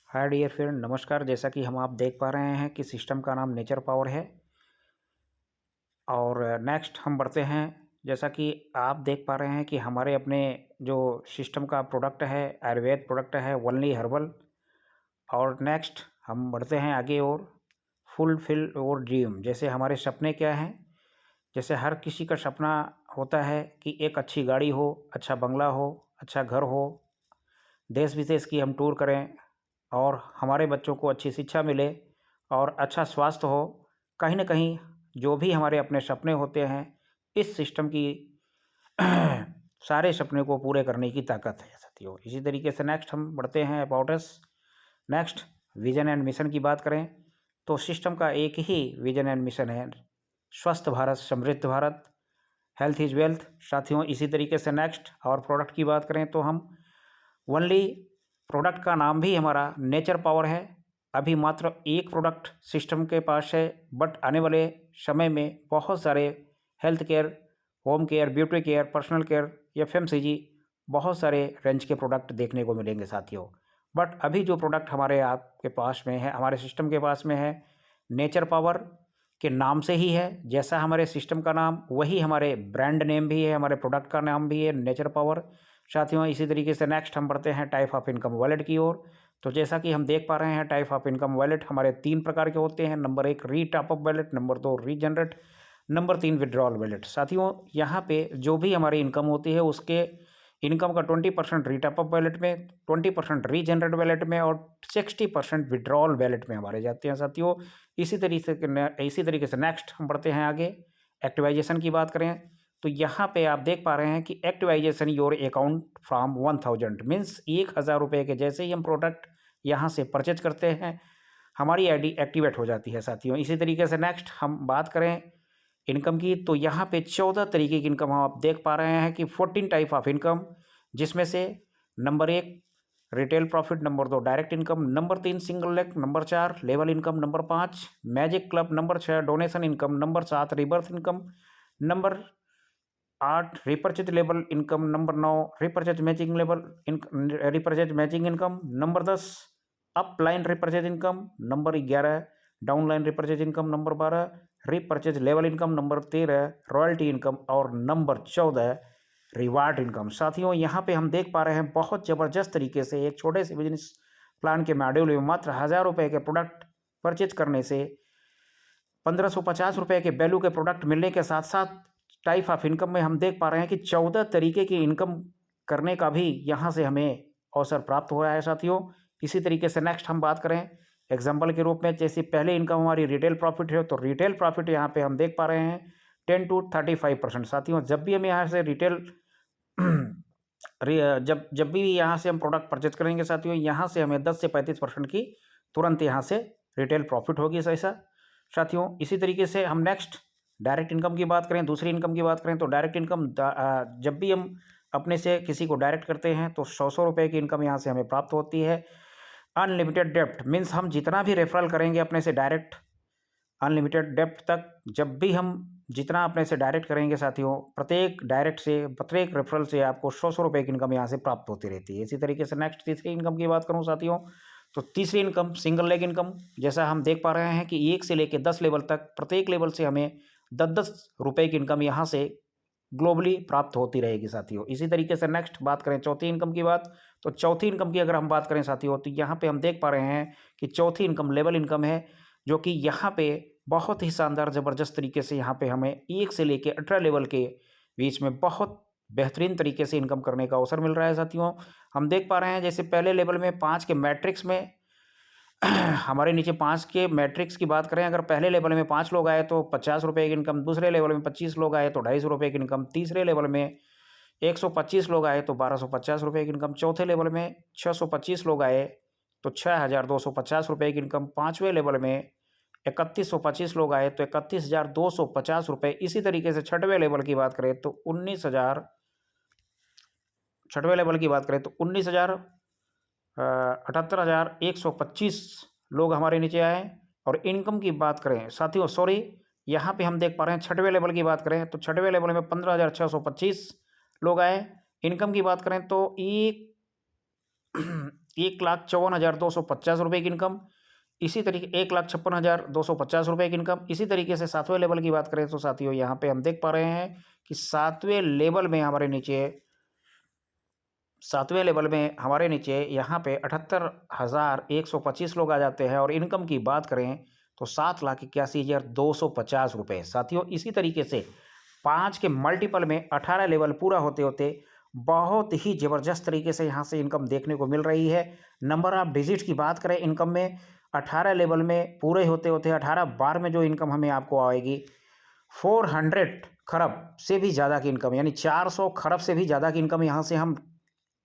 Hi dear friend, नमस्कार। जैसा कि आप देख पा रहे हैं कि सिस्टम का नाम नेचर पावर है। और नेक्स्ट हम बढ़ते हैं। जैसा कि आप देख पा रहे हैं कि हमारे अपने जो सिस्टम का प्रोडक्ट है, आयुर्वेद प्रोडक्ट है, ओनली हर्बल। और नेक्स्ट हम बढ़ते हैं आगे और फुलफिल और ड्रीम। जैसे हमारे सपने क्या हैं, जैसे हर किसी का सपना होता है कि एक अच्छी गाड़ी हो, अच्छा बंगला हो, अच्छा घर हो, देश विदेश की हम टूर करें और हमारे बच्चों को अच्छी शिक्षा मिले और अच्छा स्वास्थ्य हो। कहीं ना कहीं जो भी हमारे अपने सपने होते हैं, इस सिस्टम की सारे सपने को पूरे करने की ताकत है साथियों। इसी तरीके से नेक्स्ट हम बढ़ते हैं about us. Next vision and mission की बात करें तो सिस्टम का एक ही विजन एंड मिशन है, स्वस्थ भारत समृद्ध भारत, हेल्थ इज वेल्थ साथियों। इसी तरीके से नेक्स्ट और प्रोडक्ट की बात करें तो हम ओनली प्रोडक्ट का नाम भी हमारा नेचर पावर है। अभी मात्र एक प्रोडक्ट सिस्टम के पास है, बट आने वाले समय में बहुत सारे health care, home care, beauty care, personal care, FMCG, बहुत सारे रेंज के प्रोडक्ट देखने को मिलेंगे साथियों। बट अभी जो प्रोडक्ट हमारे आपके पास में है, हमारे सिस्टम के पास में है, नेचर पावर के नाम से ही है। जैसा हमारे सिस्टम का नाम, वही हमारे ब्रांड नेम भी है, हमारे प्रोडक्ट का नाम भी है, नेचर पावर साथियों। इसी तरीके से नेक्स्ट हम बढ़ते हैं टाइप ऑफ इनकम वॉलेट की ओर। तो जैसा कि हम देख पा रहे हैं, टाइप ऑफ इनकम वॉलेट हमारे 3 प्रकार के होते हैं। नंबर 1 री top up wallet, number 2 regenerate, number 3 withdrawal wallet साथियों। यहाँ पे जो भी हमारी इनकम होती है, उसके इनकम का 20% री टॉप अप वॉलेट में, 20% रीजनरेट वॉलेट में और 60% विड्रॉल वॉलेट में हमारे जाते हैं साथियों। इसी तरीके से नेक्स्ट हम बढ़ते हैं आगे। एक्टिवाइजेशन की बात करें तो यहाँ पे आप देख पा रहे हैं कि एक्टिवाइजेशन योर अकाउंट फ्रॉम 1000 मीन्स 1000 रुपये के जैसे ही हम प्रोडक्ट यहाँ से परचेज करते हैं, हमारी आईडी एक्टिवेट हो जाती है साथियों। इसी तरीके से नेक्स्ट हम बात करें इनकम की तो यहाँ पे 14 तरीके की इनकम आप देख पा रहे हैं कि 14 टाइप ऑफ इनकम, जिसमें से number 1 retail profit, number 2 direct income, number 3 single leg, number 4 level income, number 5 magic club, number 6 donation income, number 7 rebirth income, number 8 repurchase level income, number 9 repurchase matching income, number 10 upline repurchase income, number 11 downline repurchase income, number 12 repurchase level income, number 13 royalty income और number 14 reward income साथियों। यहाँ पे हम देख पा रहे हैं बहुत ज़बरदस्त तरीके से एक छोटे से बिजनेस प्लान के मॉड्यूल में मात्र 1000 रुपये के प्रोडक्ट परचेज करने से 1550 रुपये के वैल्यू के प्रोडक्ट मिलने के साथ साथ टाइप ऑफ इनकम में हम देख पा रहे हैं कि 14 तरीके की इनकम करने का भी यहाँ से हमें अवसर प्राप्त हो रहा है साथियों। इसी तरीके से नेक्स्ट हम बात करें एग्जाम्पल के रूप में, जैसे पहले इनकम हमारी रिटेल प्रॉफिट है, तो रिटेल प्रॉफिट यहाँ पे हम देख पा रहे हैं 10 to 35% साथियों। जब भी हम यहाँ से रिटेल जब भी यहाँ से हम प्रोडक्ट परचेज करेंगे साथियों, यहाँ से हमें 10 से 35% की तुरंत यहाँ से रिटेल प्रॉफिट होगी ऐसा साथियों। इसी तरीके से हम नेक्स्ट डायरेक्ट इनकम की बात करें, दूसरी इनकम की बात करें तो डायरेक्ट इनकम जब भी हम अपने से किसी को डायरेक्ट करते हैं तो 100 रुपये की इनकम यहाँ से हमें प्राप्त होती है। अनलिमिटेड डेप्ट मीन्स हम जितना भी रेफरल करेंगे अपने से डायरेक्ट, अनलिमिटेड डेप्ट तक, जब भी हम जितना अपने से डायरेक्ट करेंगे साथियों, प्रत्येक डायरेक्ट से, प्रत्येक रेफरल से आपको 100 रुपये की इनकम यहाँ से प्राप्त होती रहती है। इसी तरीके से नेक्स्ट तीसरी इनकम की बात करूँ साथियों, तो तीसरी इनकम सिंगल लेग इनकम। जैसा हम देख पा रहे हैं कि 1 से लेकर 10 लेवल तक, प्रत्येक लेवल से हमें 10-10 रुपये की इनकम यहाँ से ग्लोबली प्राप्त होती रहेगी साथियों। इसी तरीके से नेक्स्ट बात करें चौथी इनकम की बात, तो चौथी इनकम की अगर हम बात करें साथियों, तो यहाँ पे हम देख पा रहे हैं कि चौथी इनकम लेवल इनकम है, जो कि यहाँ पे बहुत ही शानदार ज़बरदस्त तरीके से यहाँ पे हमें 1 से लेकर 18 लेवल के बीच में बहुत बेहतरीन तरीके से इनकम करने का अवसर मिल रहा है साथियों। हम देख पा रहे हैं जैसे पहले लेवल में 5 के मैट्रिक्स में हमारे नीचे 5 के मैट्रिक्स की बात करें, अगर पहले लेवल में 5 लोग आए तो 50 रुपये की इनकम, दूसरे लेवल में 25 लोग आए तो 250 रुपये की इनकम, तीसरे लेवल में 125 लोग आए तो 1250 रुपये की इनकम, चौथे लेवल में 625 लोग आए तो 6250 रुपये की इनकम, पाँचवें लेवल में 3125 लोग आए तो 31250 रुपये। इसी तरीके से छठवें लेवल की बात करें तो 78,125 लोग हमारे नीचे आए। और इनकम की बात करें साथियों, सॉरी, यहाँ पे हम देख पा रहे हैं छठवें लेवल की बात करें तो छठवें लेवल में 15,625 लोग आए। इनकम की बात करें तो 1,54,250 की इनकम, इसी तरीके 1,56,250 की इनकम। इसी तरीके से 7वें लेवल की बात करें तो साथियों यहाँ पे हम देख पा रहे हैं कि 7वें लेवल में हमारे नीचे यहाँ पे 78,125 लोग आ जाते हैं और इनकम की बात करें तो 7,81,250 रुपये। साथियों इसी तरीके से 5 के मल्टीपल में 18 लेवल पूरा होते होते बहुत ही ज़बरदस्त तरीके से यहाँ से इनकम देखने को मिल रही है। नंबर ऑफ डिजिट की बात करें इनकम में 18 लेवल में पूरे होते होते 18 बार में जो इनकम हमें आपको आएगी 400 खरब से भी ज़्यादा की इनकम, यानी 400 खरब से भी ज़्यादा की इनकम यहाँ से हम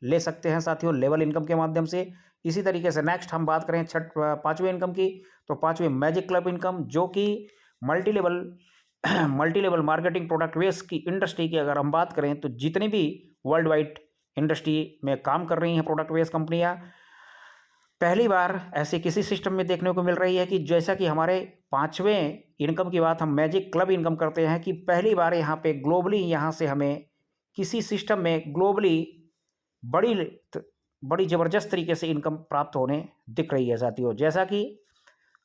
ले सकते हैं साथियों लेवल इनकम के माध्यम से। इसी तरीके से नेक्स्ट हम बात करें 5वें इनकम की तो 5वें मैजिक क्लब इनकम, जो कि multi level marketing product base की इंडस्ट्री की अगर हम बात करें तो जितनी भी वर्ल्ड वाइड इंडस्ट्री में काम कर रही हैं प्रोडक्ट बेस कंपनियां, पहली बार ऐसे किसी सिस्टम में देखने को मिल रही है कि जैसा कि हमारे 5वें इनकम की बात हम मैजिक क्लब इनकम करते हैं कि पहली बार यहाँ पे ग्लोबली यहाँ से हमें किसी सिस्टम में ग्लोबली बड़ी ज़बरदस्त तरीके से इनकम प्राप्त होने दिख रही है साथियों। जैसा कि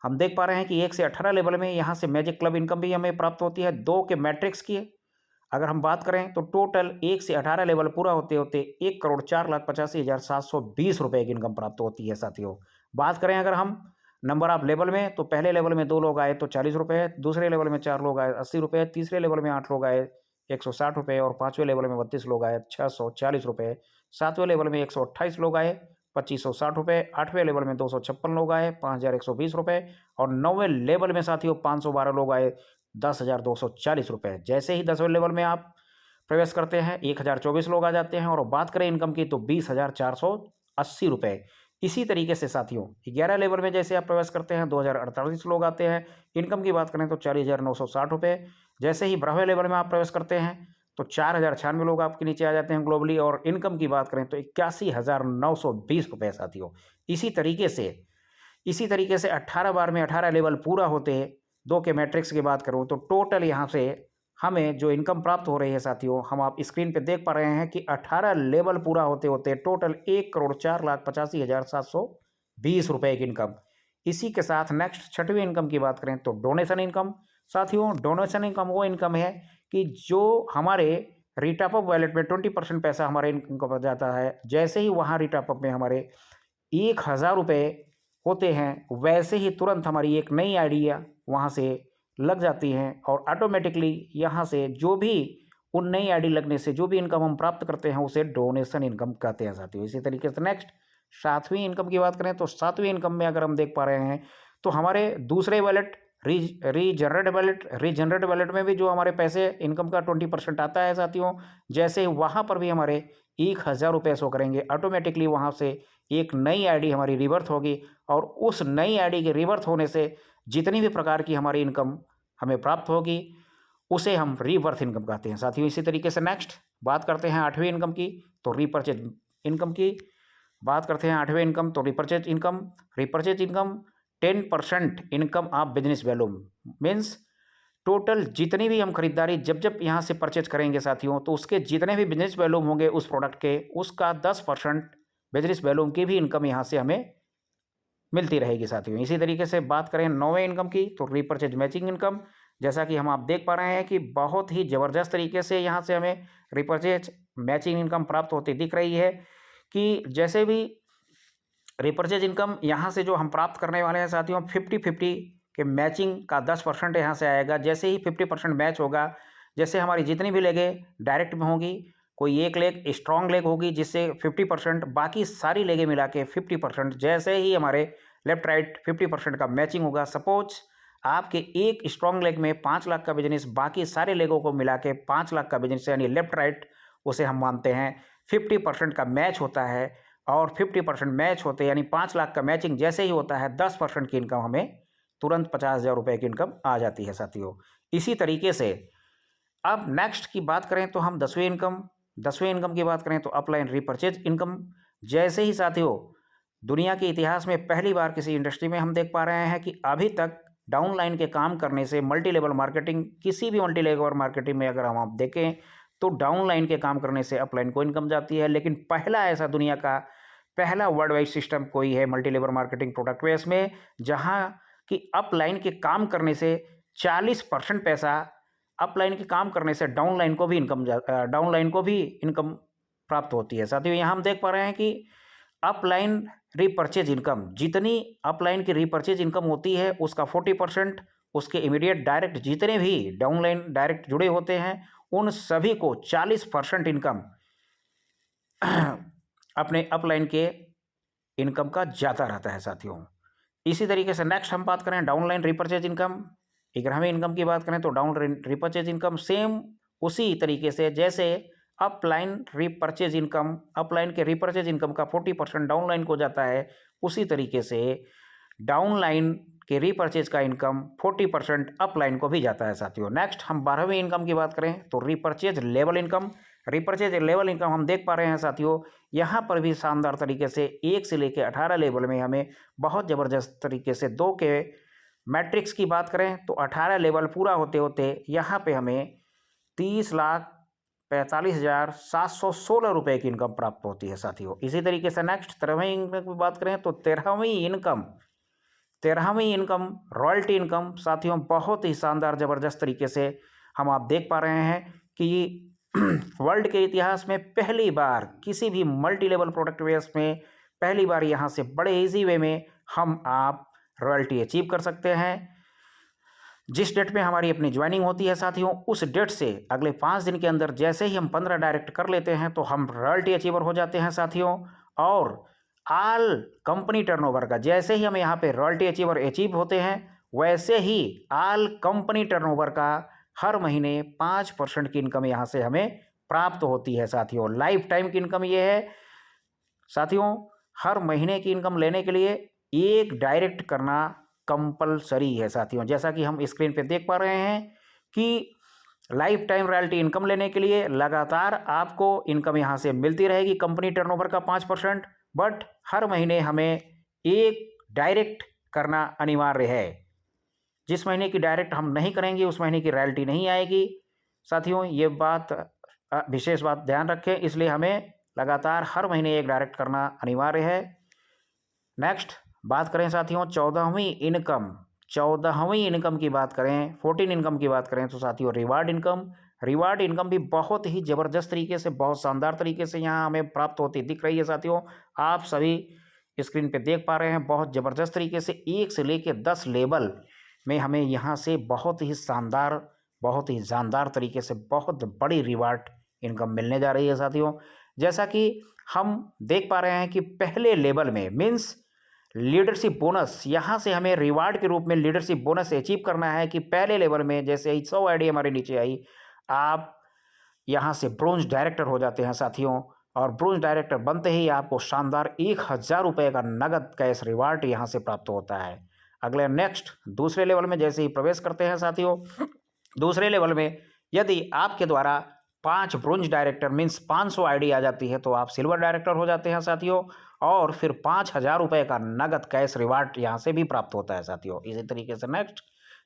हम देख पा रहे हैं कि 1 से 18 लेवल में यहाँ से मैजिक क्लब इनकम भी हमें प्राप्त होती है। 2 के मैट्रिक्स की अगर हम बात करें तो टोटल 1 से 18 लेवल पूरा होते होते 1,04,85,720 रुपये की इनकम प्राप्त होती है साथियों। बात करें अगर हम नंबर ऑफ लेवल में तो पहले लेवल में 2 लोग आए तो 40 रुपये, दूसरे लेवल में 4 लोग आए 80 रुपये, तीसरे लेवल में 8 लोग आए 160 रुपये और 5वें लेवल में 32 लोग आए 640 रुपये, 7वें लेवल में 128 लोग आए 2560 रुपये, 8वें लेवल में 256 लोग आए 5,120 रुपये और 9वें लेवल में साथियों 512 लोग आए 10,240 रुपये। जैसे ही 10वें लेवल में आप प्रवेश करते हैं 1,024 लोग आ जाते हैं और बात करें इनकम की तो 20,480 रुपये। इसी तरीके से साथियों 11 लेवल में जैसे आप प्रवेश करते हैं 2,048 लोग आते हैं, इनकम की बात करें तो 40,960 रुपये। जैसे ही 12वें लेवल में आप प्रवेश करते हैं तो 4,096 लोग आपके नीचे आ जाते हैं ग्लोबली और इनकम की बात करें तो 81,920 रुपये साथियों। इसी तरीके से 18 बार में 18 लेवल पूरा होते 2 के मैट्रिक्स की बात करूं तो टोटल यहाँ से हमें जो इनकम प्राप्त हो रही है साथियों, हम आप स्क्रीन पे देख पा रहे हैं कि 18 लेवल पूरा होते होते टोटल 1,04,85,720 रुपये की इनकम। इसी के साथ नेक्स्ट 6वीं इनकम की बात करें तो डोनेशन इनकम। साथियों डोनेशन इनकम वो इनकम है कि जो हमारे रीटॉपअप वॉलेट में 20% पैसा हमारे इनकम का जाता है, जैसे ही वहाँ रीटॉपअप में हमारे 1,000 रुपये होते हैं वैसे ही तुरंत हमारी एक नई आइडिया वहाँ से लग जाती हैं और ऑटोमेटिकली यहाँ से जो भी उन नई आईडी लगने से जो भी इनकम हम प्राप्त करते हैं उसे डोनेशन इनकम कहते हैं साथियों। इसी तरीके से नेक्स्ट 7वीं इनकम की बात करें तो 7वीं इनकम में अगर हम देख पा रहे हैं तो हमारे दूसरे वॉलेट रीजनरेट वॉलेट में भी जो हमारे पैसे इनकम का 20% आता है साथियों, जैसे वहाँ पर भी हमारे 1,000 रुपये शो करेंगे ऑटोमेटिकली वहाँ से एक नई आईडी हमारी रिवर्थ होगी और उस नई आईडी के रिवर्थ होने से जितनी भी प्रकार की हमारी इनकम हमें प्राप्त होगी उसे हम रीबर्थ इनकम कहते हैं साथियों। इसी तरीके से नेक्स्ट बात करते हैं 8वीं इनकम की तो रीपरचेज इनकम की बात करते हैं। 8वें इनकम तो repurchase income 10% income of business value means total जितनी भी हम खरीदारी जब यहाँ से परचेज करेंगे साथियों तो उसके जितने भी बिजनेस वैल्यूम होंगे उस प्रोडक्ट के उसका 10% बिजनेस वैल्यूम की भी इनकम यहाँ से हमें मिलती रहेगी साथियों। इसी तरीके से बात करें 9वें इनकम की तो रीपरचेज मैचिंग इनकम, जैसा कि हम आप देख पा रहे हैं कि बहुत ही ज़बरदस्त तरीके से यहाँ से हमें रिपरचेज मैचिंग इनकम प्राप्त होती दिख रही है कि जैसे भी रिपरचेज इनकम यहाँ से जो हम प्राप्त करने वाले हैं साथियों 50-50 के मैचिंग का 10% यहाँ से आएगा। जैसे ही 50% मैच होगा, जैसे हमारी जितनी भी लेगें डायरेक्ट में होंगी, कोई एक लेग स्ट्रॉन्ग लेग होगी जिससे 50%, बाकी सारी लेगें मिला के 50%। जैसे ही हमारे लेफ्ट राइट 50% का मैचिंग होगा, सपोज आपके एक स्ट्रॉन्ग लेग में 5 लाख का बिजनेस, बाकी सारे लेगों को मिला के 5 लाख का बिजनेस यानी लेफ्ट राइट उसे हम मानते हैं 50% का मैच होता है और 50% मैच होते यानी 5 लाख का मैचिंग जैसे ही होता है 10% की इनकम हमें तुरंत 50,000 रुपये की इनकम आ जाती है साथियों। इसी तरीके से अब नेक्स्ट की बात करें तो हम 10वें इनकम की बात करें तो अपलाइन रीपरचेज इनकम। जैसे ही साथियों दुनिया के इतिहास में पहली बार किसी इंडस्ट्री में हम देख पा रहे हैं कि अभी तक डाउनलाइन के काम करने से मल्टी लेवल मार्केटिंग, किसी भी मल्टी लेवल मार्केटिंग में अगर हम आप देखें तो डाउनलाइन के काम करने से अपलाइन को इनकम जाती है, लेकिन पहला ऐसा दुनिया का पहला वर्ल्ड वाइड सिस्टम कोई है multi level marketing product base में, जहां कि अपलाइन के काम करने से 40% पैसा अपलाइन के काम करने से डाउनलाइन को भी इनकम प्राप्त होती है। साथियों यहाँ हम देख पा रहे हैं कि अपलाइन रीपरचेज इनकम, जितनी अपलाइन की रीपरचेज इनकम होती है उसका 40% उसके इमीडिएट डायरेक्ट जितने भी डाउनलाइन डायरेक्ट जुड़े होते हैं उन सभी को 40% इनकम अपने अपलाइन के इनकम का जाता रहता है। साथियों इसी तरीके से नेक्स्ट हम बात करें डाउनलाइन रीपरचेज इनकम, 11वें इनकम की बात करें तो डाउन रीपरचेज इनकम सेम उसी तरीके से जैसे अपलाइन रीपरचेज इनकम, अपलाइन के रीपरचेज इनकम का 40% डाउनलाइन को जाता है, उसी तरीके से डाउनलाइन के रीपरचेज का इनकम 40% अपलाइन को भी जाता है। साथियों नेक्स्ट हम 12वें इनकम की बात करें तो repurchase level income. Repurchase level income हम देख पा रहे हैं साथियों, यहाँ पर भी शानदार तरीके से 1 से लेकर 18 लेवल में हमें बहुत ज़बरदस्त तरीके से 2 के मैट्रिक्स की बात करें तो 18 लेवल पूरा होते होते यहाँ पे हमें 30,45,716 रुपये की इनकम प्राप्त होती है। साथियों इसी तरीके से नेक्स्ट 13वें इनकम की बात करें तो 13वीं इनकम रॉयल्टी इनकम। साथियों बहुत ही शानदार ज़बरदस्त तरीके से हम आप देख पा रहे हैं कि वर्ल्ड के इतिहास में पहली बार किसी भी मल्टी लेवल प्रोडक्ट बेस में पहली बार यहाँ से बड़े इजी वे में हम आप रॉयल्टी अचीव कर सकते हैं। जिस डेट में हमारी अपनी ज्वाइनिंग होती है साथियों, उस डेट से अगले 5 दिन के अंदर जैसे ही हम 15 डायरेक्ट कर लेते हैं तो हम रॉयल्टी अचीवर हो जाते हैं साथियों। और ऑल कंपनी टर्नओवर का जैसे ही हम यहाँ पे रॉयल्टी अचीवर अचीव होते हैं वैसे ही ऑल कंपनी टर्नओवर का हर महीने 5% की इनकम यहाँ से हमें प्राप्त होती है। साथियों लाइफ टाइम की इनकम ये है साथियों, हर महीने की इनकम लेने के लिए एक डायरेक्ट करना कंपलसरी है। साथियों जैसा कि हम स्क्रीन पे देख पा रहे हैं कि लाइफ टाइम रॉयल्टी इनकम लेने के लिए लगातार आपको इनकम यहाँ से मिलती रहेगी कंपनी टर्नओवर का 5%, बट हर महीने हमें एक डायरेक्ट करना अनिवार्य है। जिस महीने की डायरेक्ट हम नहीं करेंगे उस महीने की रॉयल्टी नहीं आएगी। साथियों ये बात विशेष बात ध्यान रखें, इसलिए हमें लगातार हर महीने एक डायरेक्ट करना अनिवार्य है। नेक्स्ट बात करें साथियों 14वीं इनकम की बात करें, 14 इनकम की बात करें तो साथियों रिवार्ड इनकम भी बहुत ही ज़बरदस्त तरीके से बहुत शानदार तरीके से यहाँ हमें प्राप्त होती दिख रही है। साथियों आप सभी स्क्रीन पे देख पा रहे हैं बहुत ज़बरदस्त तरीके से 1 से लेकर 10 लेवल में हमें यहाँ से बहुत ही शानदार बहुत ही जानदार तरीके से बहुत बड़ी रिवार्ड इनकम मिलने जा रही है। साथियों जैसा कि हम देख पा रहे हैं कि पहले लेवल में मीन्स लीडरशिप बोनस, यहाँ से हमें रिवार्ड के रूप में लीडरशिप बोनस अचीव करना है कि पहले लेवल में जैसे ही 100 आईडी हमारे नीचे आई आप यहाँ से ब्रोंज डायरेक्टर हो जाते हैं साथियों। और ब्रोंज डायरेक्टर बनते ही आपको शानदार 1000 रुपये का नगद कैश रिवार्ड यहाँ से प्राप्त होता है। अगले नेक्स्ट दूसरे लेवल में जैसे ही प्रवेश करते हैं साथियों, दूसरे लेवल में यदि आपके द्वारा 5 ब्रोंज डायरेक्टर मीन्स 500 आईडी आ जाती है तो आप सिल्वर डायरेक्टर हो जाते हैं साथियों। और फिर 5000 रुपये का नगद कैश रिवार्ड यहाँ से भी प्राप्त होता है साथियों। इसी तरीके से नेक्स्ट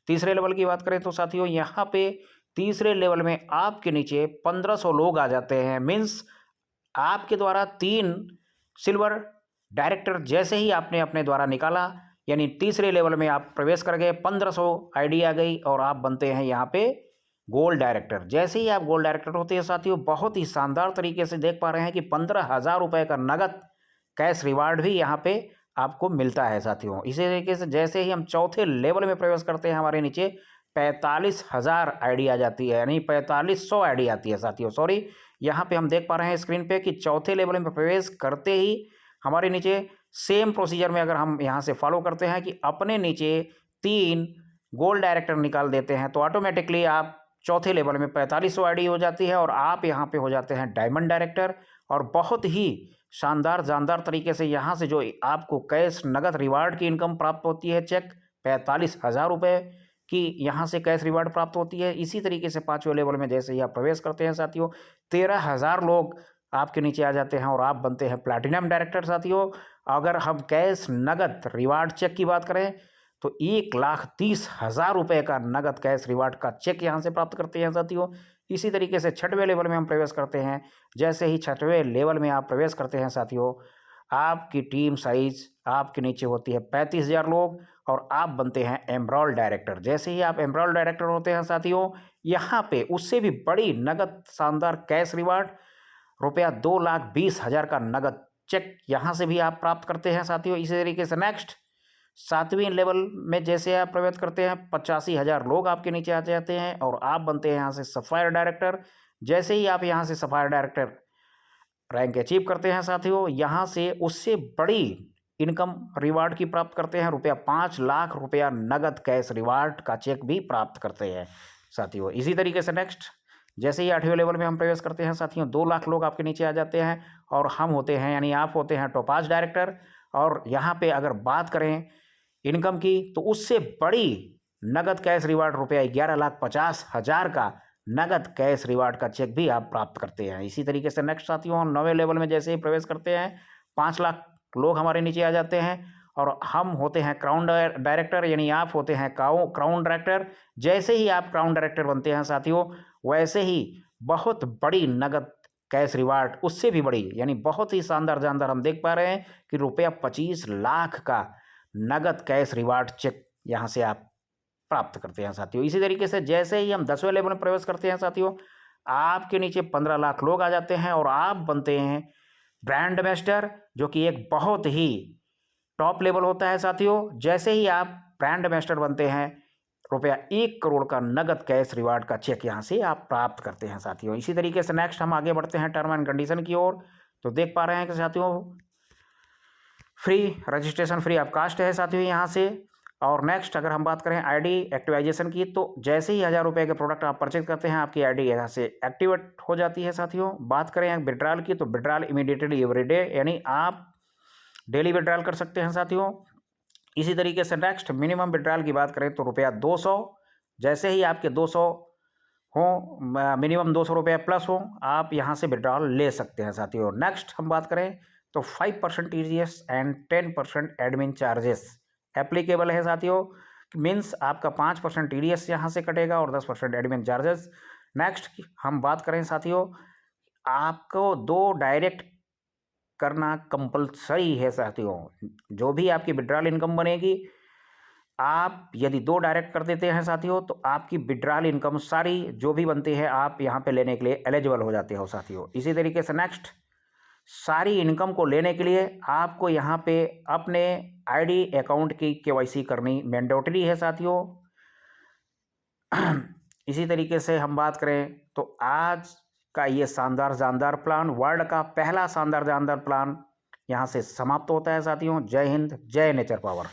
तीसरे लेवल की बात करें तो साथियों यहाँ पे तीसरे लेवल में आपके नीचे 1500 लोग आ जाते हैं मीन्स आपके द्वारा 3 सिल्वर डायरेक्टर जैसे ही आपने अपने द्वारा निकाला यानी तीसरे लेवल में आप प्रवेश कर गए, 1500 आईडी आ गई और आप बनते हैं यहाँ पे गोल्ड डायरेक्टर। जैसे ही आप गोल्ड डायरेक्टर होते हैं साथियों बहुत ही शानदार तरीके से देख पा रहे हैं कि 15,000 रुपये का नगद कैश रिवार्ड भी यहाँ पे आपको मिलता है साथियों। इसी तरीके से जैसे ही हम चौथे लेवल में प्रवेश करते हैं हमारे नीचे 45,000 आईडी आ जाती है यानी 4500 आईडी आती है साथियों। सॉरी यहाँ पे हम देख पा रहे हैं स्क्रीन पे कि चौथे लेवल में प्रवेश करते ही हमारे नीचे सेम प्रोसीजर में अगर हम यहाँ से फॉलो करते हैं कि अपने नीचे 3 गोल्ड डायरेक्टर निकाल देते हैं तो ऑटोमेटिकली आप चौथे लेवल में 4500 आईडी हो जाती है और आप यहाँ पे हो जाते हैं डायमंड डायरेक्टर। और बहुत ही शानदार जानदार तरीके से यहाँ से जो आपको कैश नगद रिवार्ड की इनकम प्राप्त होती है चेक 45,000 रुपये की यहाँ से कैश रिवार्ड प्राप्त होती है। इसी तरीके से 5वें लेवल में जैसे ही आप प्रवेश करते हैं साथियों 13,000 लोग आपके नीचे आ जाते हैं और आप बनते हैं प्लैटिनम डायरेक्टर साथियों। अगर हम कैश नगद रिवार्ड चेक की बात करें तो 1,30,000 रुपये का नगद कैश रिवार्ड का चेक यहाँ से प्राप्त करते हैं साथियों। इसी तरीके से 6वें लेवल में हम प्रवेश करते हैं। जैसे ही 6वें लेवल में आप प्रवेश करते हैं साथियों आपकी टीम साइज आपके नीचे होती है 35,000 लोग और आप बनते हैं एमरोल डायरेक्टर। जैसे ही आप एमरोल डायरेक्टर होते हैं साथियों, यहाँ पे उससे भी बड़ी नगद शानदार कैश रिवार्ड रुपया 2,20,000 का नगद चेक यहाँ से भी आप प्राप्त करते हैं साथियों। इसी तरीके से नेक्स्ट 7वीं लेवल में जैसे आप प्रवेश करते हैं 85,000 लोग आपके नीचे आ जाते हैं और आप बनते हैं यहाँ से सफायर डायरेक्टर। जैसे ही आप यहाँ से सफायर डायरेक्टर रैंक अचीव करते हैं साथियों, यहाँ से उससे बड़ी इनकम रिवार्ड की प्राप्त करते हैं, रुपया 5 लाख रुपया नगद कैश रिवार्ड का चेक भी प्राप्त करते हैं साथियों। इसी तरीके से नेक्स्ट जैसे ही 8वें लेवल में हम प्रवेश करते हैं साथियों, 2 लाख लोग आपके नीचे आ जाते हैं और हम होते हैं यानी आप होते हैं टोपाज डायरेक्टर। और यहाँ पे अगर बात करें इनकम की तो उससे बड़ी नगद कैश रिवार्ड रुपया 11,50,000 का नगद कैश रिवार्ड का चेक भी आप प्राप्त करते हैं। इसी तरीके से नेक्स्ट साथियों हम 9वें लेवल में जैसे ही प्रवेश करते हैं 5 लाख लोग हमारे नीचे आ जाते हैं और हम होते हैं क्राउन डायरेक्टर, यानी आप होते हैं क्राउन डायरेक्टर। जैसे ही आप क्राउन डायरेक्टर बनते हैं साथियों, वैसे ही बहुत बड़ी नगद कैश रिवार्ड उससे भी बड़ी यानी बहुत ही शानदार जानदार हम देख पा रहे हैं कि रुपया 25 लाख का नगद कैश रिवार्ड चेक यहाँ से आप प्राप्त करते हैं साथियों। इसी तरीके से जैसे ही हम 10वें लेवल में प्रवेश करते हैं साथियों, आपके नीचे 15 लाख लोग आ जाते हैं और आप बनते हैं ब्रांड एम्बेसडर, जो कि एक बहुत ही टॉप लेवल होता है साथियों। जैसे ही आप ब्रांड एम्बेसडर बनते हैं, रुपया 1 करोड़ का नगद कैश रिवार्ड का चेक यहाँ से आप प्राप्त करते हैं साथियों। इसी तरीके से नेक्स्ट हम आगे बढ़ते हैं टर्म एंड कंडीशन की ओर। तो देख पा रहे हैं कि साथियों free registration free of cost है साथियों यहाँ से। और नेक्स्ट अगर हम बात करें आईडी एक्टिवाइजेशन की, तो जैसे ही 1,000 रुपये के प्रोडक्ट आप परचेज करते हैं, आपकी आईडी यहाँ से एक्टिवेट हो जाती है साथियों। बात करें विड्रॉल की, तो विड्रॉल इमीडिएटली एवरीडे, यानी आप डेली विड्रॉल कर सकते हैं साथियों। इसी तरीके से नेक्स्ट मिनिमम विड्रॉल की बात करें तो रुपया 200, जैसे ही आपके 200 हो, मिनिमम 200 रुपये प्लस हो, आप यहाँ से विड्रॉल ले सकते हैं साथियों। नेक्स्ट हम बात करें तो 5% TDS and 10% admin charges applicable है साथियों। मीन्स आपका 5% TDS यहाँ से कटेगा और 10% एडमिन चार्जेस। नेक्स्ट हम बात करें साथियों, आपको 2 डायरेक्ट करना कंपलसरी है साथियों। जो भी आपकी विड्रॉल इनकम बनेगी, आप यदि 2 डायरेक्ट कर देते हैं साथियों, तो आपकी विड्रॉल इनकम सारी जो भी बनती है आप यहाँ पे लेने के लिए एलिजिबल हो जाते हो साथियों। इसी तरीके से नेक्स्ट सारी इनकम को लेने के लिए आपको यहाँ पे अपने आईडी अकाउंट की KYC करनी मैंडेटरी है साथियों। इसी तरीके से हम बात करें तो आज का ये शानदार जानदार प्लान, वर्ल्ड का पहला शानदार जानदार प्लान यहाँ से समाप्त होता है साथियों। जय हिंद, जय नेचर पावर।